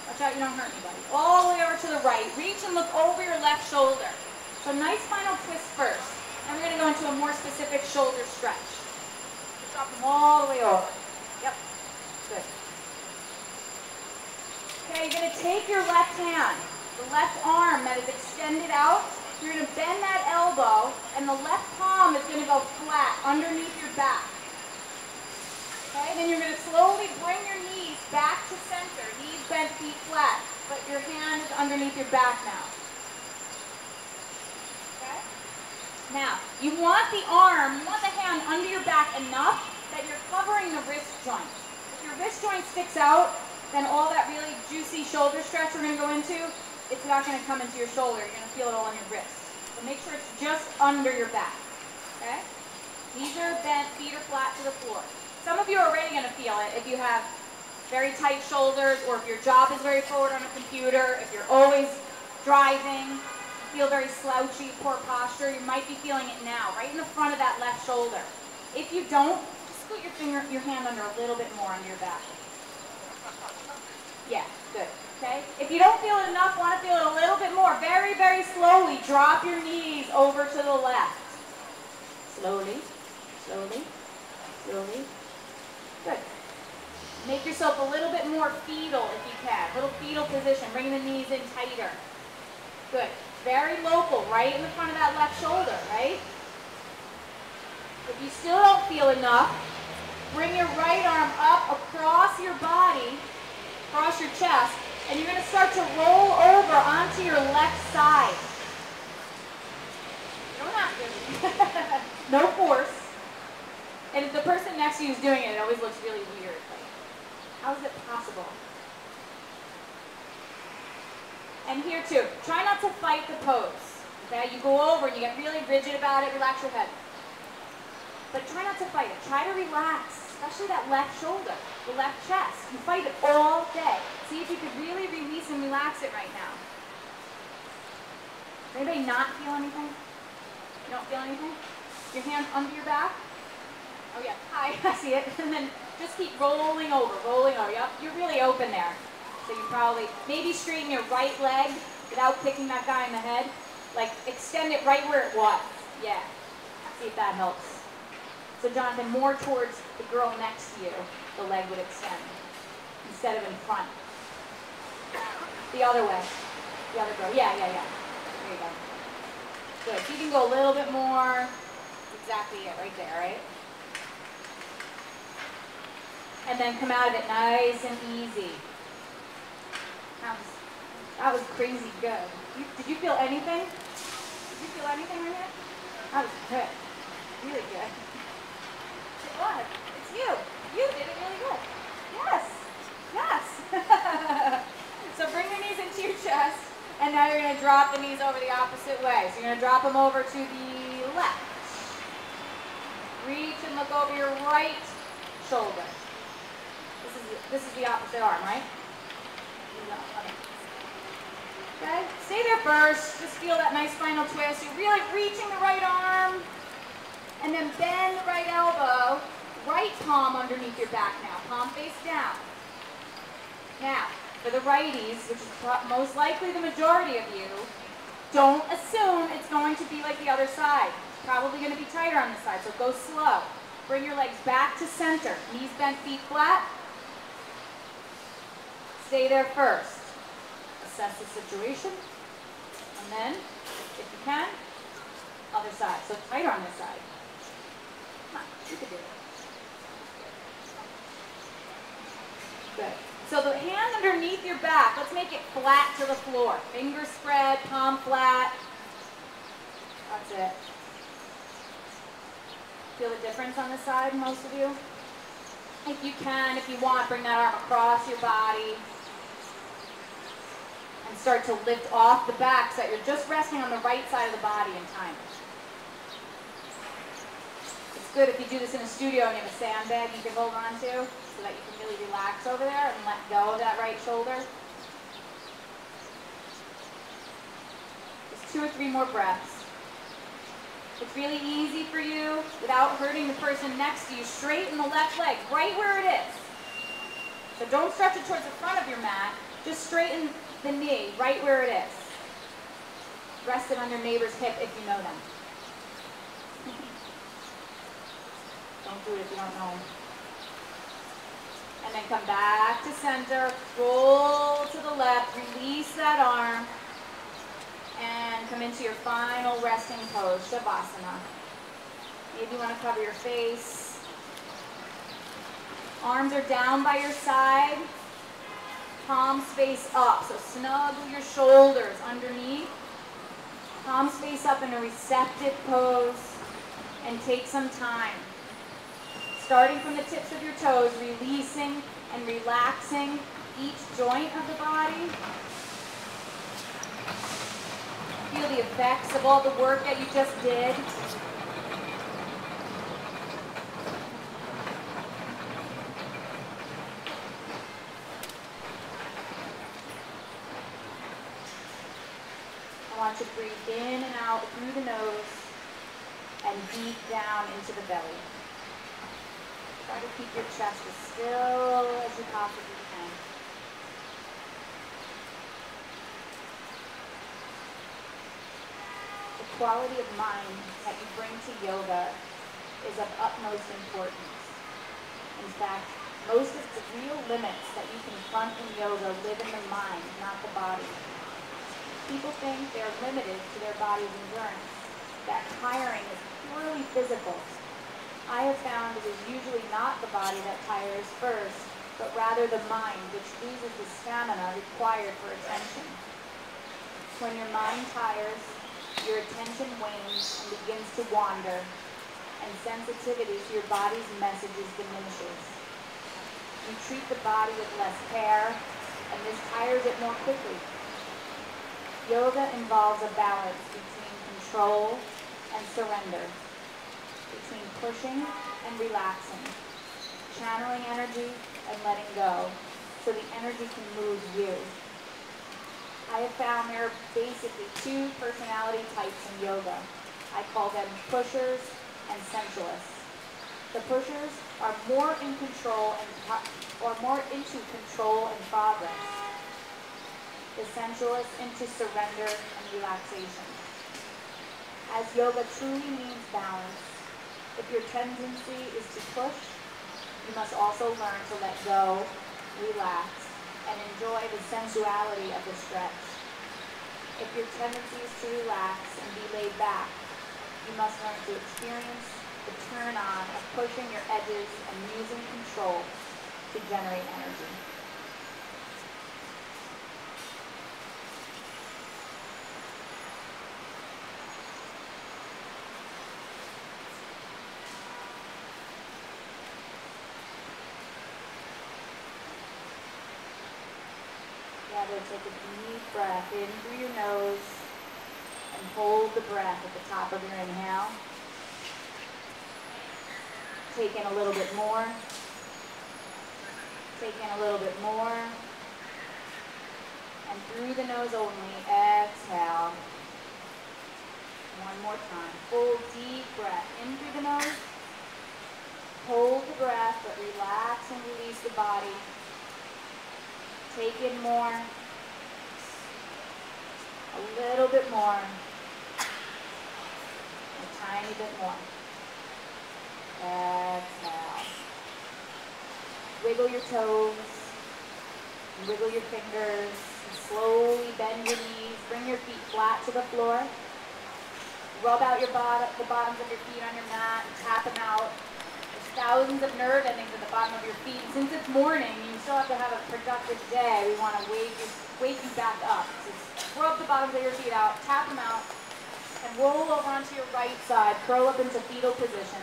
Watch out you don't hurt anybody. All the way over to the right. Reach and look over your left shoulder. So nice final twist first. And we're going to go into a more specific shoulder stretch. Drop them all the way over. Yep. Good. Okay, you're going to take your left hand, the left arm that is extended out. You're going to bend that elbow, and the left palm is going to go flat underneath your back. Okay, then you're going to slowly bring your knees back to center. Knees bent, feet flat, but your hand is underneath your back now. Okay? Now, you want the hand under your back enough that you're covering the wrist joint. If your wrist joint sticks out, then all that really juicy shoulder stretch we're going to go into, it's not going to come into your shoulder. You're going to feel it all on your wrist. So make sure it's just under your back. Okay? Knees are bent, feet are flat to the floor. Some of you are already going to feel it if you have very tight shoulders, or if your job is very forward on a computer, if you're always driving, feel very slouchy, poor posture, you might be feeling it now, right in the front of that left shoulder. If you don't, just scoot your hand under a little bit more under your back. Yeah, good. Okay? If you don't feel it enough, want to feel it a little bit more, very, very slowly, drop your knees over to the left. Slowly, slowly, slowly. Good. Make yourself a little bit more fetal if you can. Little fetal position. Bring the knees in tighter. Good. Very local, right in the front of that left shoulder, right? If you still don't feel enough, bring your right arm up across your body, across your chest, and you're going to start to roll over onto your left side. You don't have to. No force. And if the person next to you is doing it, it always looks really weird. Like, how is it possible? And here too, try not to fight the pose. Okay, you go over and you get really rigid about it, relax your head. But try not to fight it. Try to relax, especially that left shoulder, the left chest. You fight it all day. See if you could really release and relax it right now. Does anybody not feel anything? You don't feel anything? Your hands under your back? Oh yeah, hi, I see it. And then just keep rolling over, Yep, you're really open there. So you probably, maybe straighten your right leg without kicking that guy in the head. Like, extend it right where it was. Yeah, see if that helps. So Jonathan, more towards the girl next to you, the leg would extend, instead of in front. The other way. The other girl. Yeah. There you go. Good. So you can go a little bit more. Exactly it right there, right? And then come out of it nice and easy. Now That was crazy good. Did you feel anything? Did you feel anything right here? That was good. Really good. It was. It's you. You did it really good. Yes. Yes. So bring your knees into your chest, and now you're going to drop the knees over the opposite way. So you're going to drop them over to the left. Reach and look over your right shoulder. This is the opposite arm, right? Okay. Stay there first. Just feel that nice final twist. You're really reaching the right arm, and then bend the right elbow. Right palm underneath your back now. Palm face down. Now, for the righties, which is most likely the majority of you, don't assume it's going to be like the other side. It's probably going to be tighter on this side, so go slow. Bring your legs back to center. Knees bent, feet flat. Stay there first. Assess the situation. And then, if you can, other side. So tighter on this side. Come on, you can do it. Good. So the hand underneath your back, let's make it flat to the floor. Fingers spread, palm flat. That's it. Feel the difference on this side, most of you? If you can, if you want, bring that arm across your body. And start to lift off the back so that you're just resting on the right side of the body in time. It's good if you do this in a studio and you have a sandbag you can hold on to so that you can really relax over there and let go of that right shoulder. Just 2 or 3 more breaths. It's really easy for you, without hurting the person next to you, straighten the left leg right where it is. So don't stretch it towards the front of your mat, just straighten the knee right where it is. Rest it on your neighbor's hip if you know them. Don't do it if you don't know them. And then come back to center, roll to the left, release that arm, and come into your final resting pose, Shavasana. Maybe you want to cover your face. Arms are down by your side. Palms face up, so snuggle your shoulders underneath. Palms face up in a receptive pose, and take some time. Starting from the tips of your toes, releasing and relaxing each joint of the body. Feel the effects of all the work that you just did. I want you to breathe in and out through the nose and deep down into the belly. Try to keep your chest as still as you possibly can. The quality of mind that you bring to yoga is of utmost importance. In fact, most of the real limits that you confront in yoga live in the mind, not the body. People think they're limited to their body's endurance, that tiring is purely physical. I have found it is usually not the body that tires first, but rather the mind, which loses the stamina required for attention. When your mind tires, your attention wanes and begins to wander, and sensitivity to your body's messages diminishes. You treat the body with less care, and this tires it more quickly. Yoga involves a balance between control and surrender, between pushing and relaxing, channeling energy and letting go, so the energy can move you. I have found there are basically 2 personality types in yoga. I call them pushers and sensualists. The pushers are more in control or more into control and progress. The sensualists into surrender and relaxation. As yoga truly means balance, if your tendency is to push, you must also learn to let go, relax, and enjoy the sensuality of the stretch. If your tendency is to relax and be laid back, you must learn to experience the turn on of pushing your edges and using control to generate energy. Good. Take a deep breath in through your nose and hold the breath at the top of your inhale. Take in a little bit more. Take in a little bit more. And through the nose only, exhale. One more time. Full deep breath in through the nose. Hold the breath, but relax and release the body. Take in more. A little bit more. A tiny bit more. Exhale. Wiggle your toes. Wiggle your fingers. Slowly bend your knees. Bring your feet flat to the floor. Rub out your the bottoms of your feet on your mat and tap them out. There's thousands of nerve endings at the bottom of your feet. And since it's morning, you still have to have a productive day. We want to wake you back up. So rub the bottoms of your feet out, tap them out, and roll over onto your right side. Curl up into fetal position.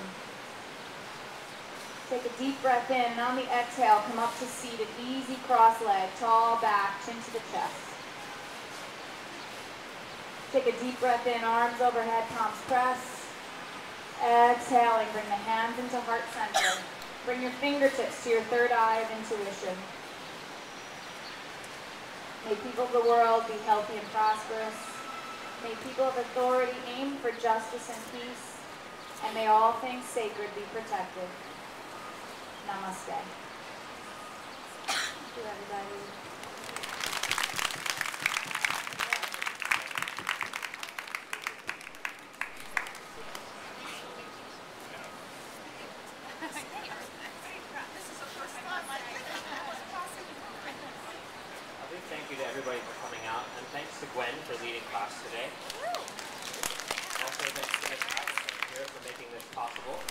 Take a deep breath in, and on the exhale, come up to seated, easy cross leg, tall back, chin to the chest. Take a deep breath in, arms overhead, palms press. Exhaling, bring the hands into heart center. Bring your fingertips to your third eye of intuition. May people of the world be healthy and prosperous. May people of authority aim for justice and peace. And may all things sacred be protected. Namaste. Thank you, everybody. A big thank you to everybody for coming out, and thanks to Gwen for leading class today. Also thanks to Ms. Patterson here for making this possible.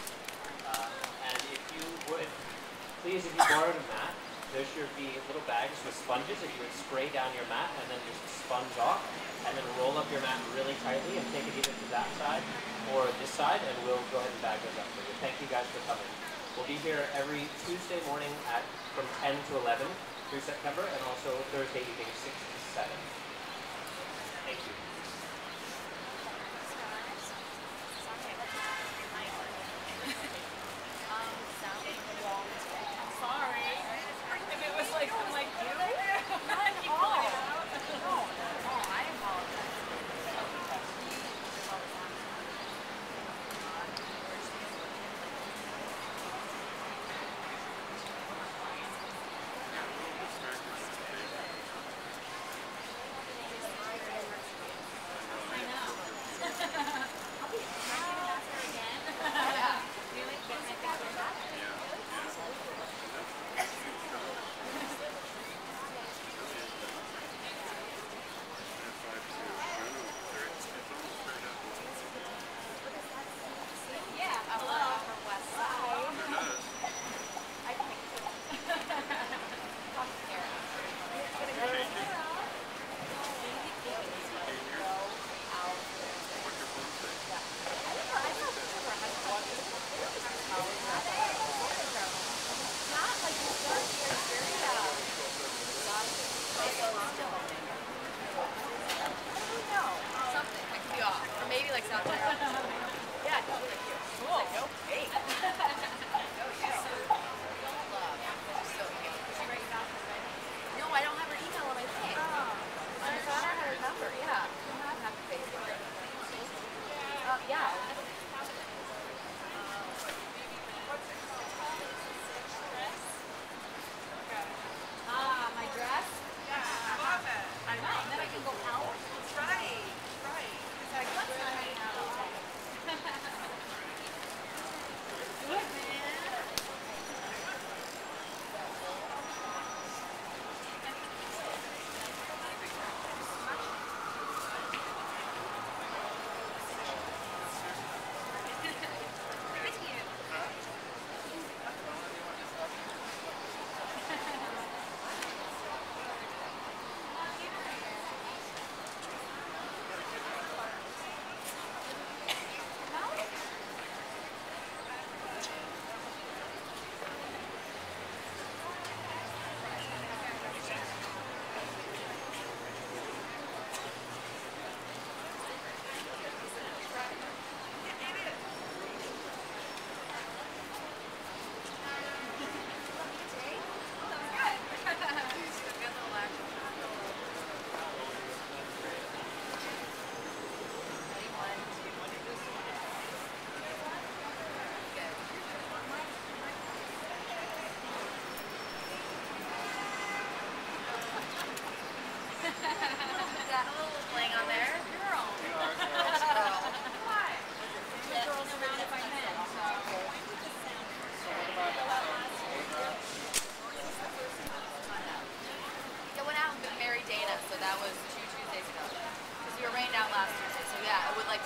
And if you would, please, if you borrowed a mat, there should be little bags with sponges that you would spray down your mat and then just sponge off, and then roll up your mat really tightly and take it either to that side or this side, and we'll go ahead and bag those up for you. Thank you guys for coming. We'll be here every Tuesday morning from 10 to 11 through September, and also Thursday evening 6 to 7. Thank you.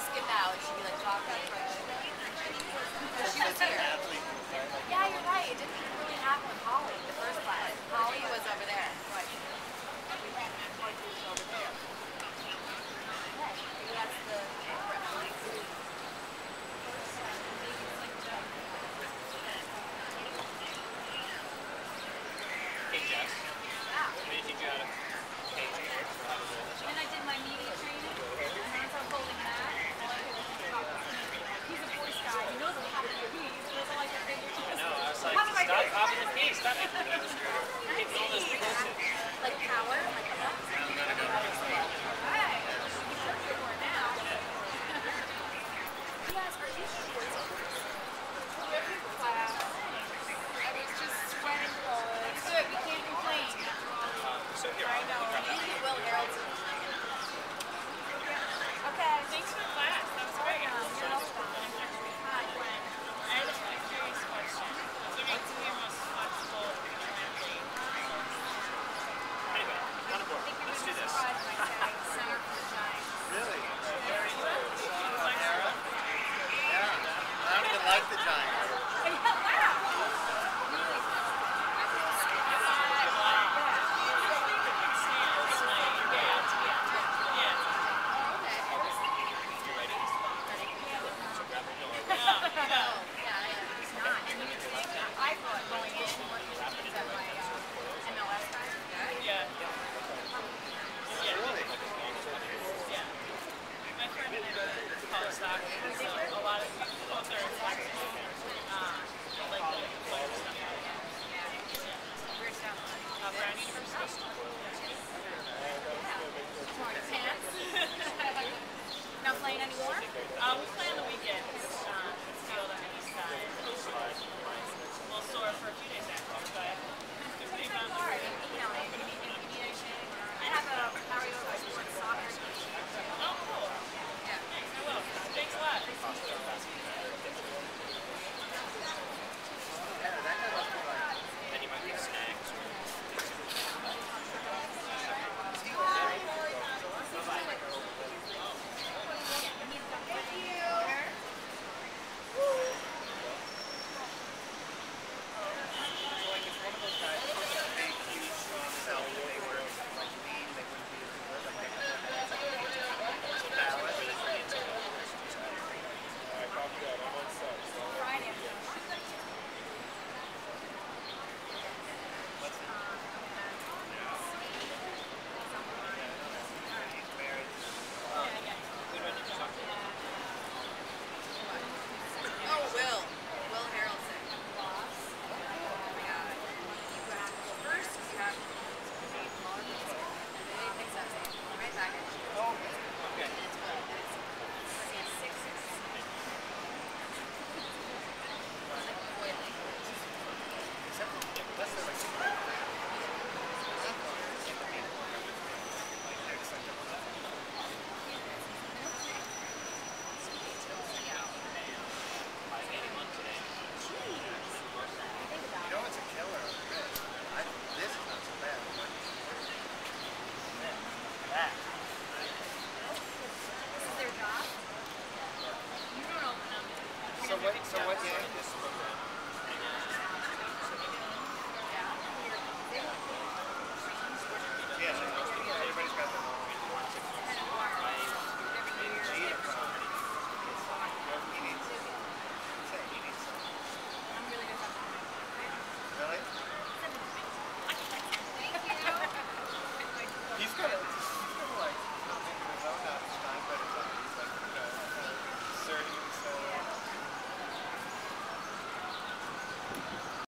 skip out. She'd be like, talking. She was here. Yeah, you're right. It didn't really happen with Holly, the first class. Holly was over there. Right. Maybe that's the... Hey, Jess. What did you teach you how to paint your hair? And I did my media training, and as I'm holding that, all I did was talk to him. He's a voice guy. He knows I'm copying the piece. He doesn't like the thing you're I know, I was How like, do I stop do it? copying the piece, stop making all this exclusive. Like power? Like a box? Hey, you're more now. Yes, are you sure? Class. I was just sweating cold. It's good. We can't complain. So here, I know. You Will Harrelson. Okay. Thanks for the class. That was great. Hi, Gwen. I had a curious question. What makes you your most flexible athlete? Anyway, on a board. Let's do this. Surprised by saying center for the Giants. Really? Flexible. I don't even like the Giants. I thought going in, what you said, my MLS guys. Yeah. Really? Yeah. My friend and I college soccer, so a lot of people, both are flexible. Like the player stuff. Where's that one? Brown University. Pants. Not playing anymore? We play on the weekend. It's field on the east side. We'll soar for a few days after, but it's pretty fun. Sorry, email me if you need anything. I have a Mario Sports soccer t-shirt. Oh, cool. Yeah. Thanks, I will. Thanks a lot. Then you might get snacks. So like if one of those guys was a big, huge, strong self, and they were like mean, they wouldn't be as good. Like they have a balance. Friday. He's married. Oh, Will Harrelson. Boss. Oh my god. You have, well, first you have Dave Muller. And then he picks up right back at you. Oh, Okay. It's Will. He has 6'6". Like boiling. that's the like. You know it's a killer. This is not so bad. That. This is their job? You don't open them. So what? So what's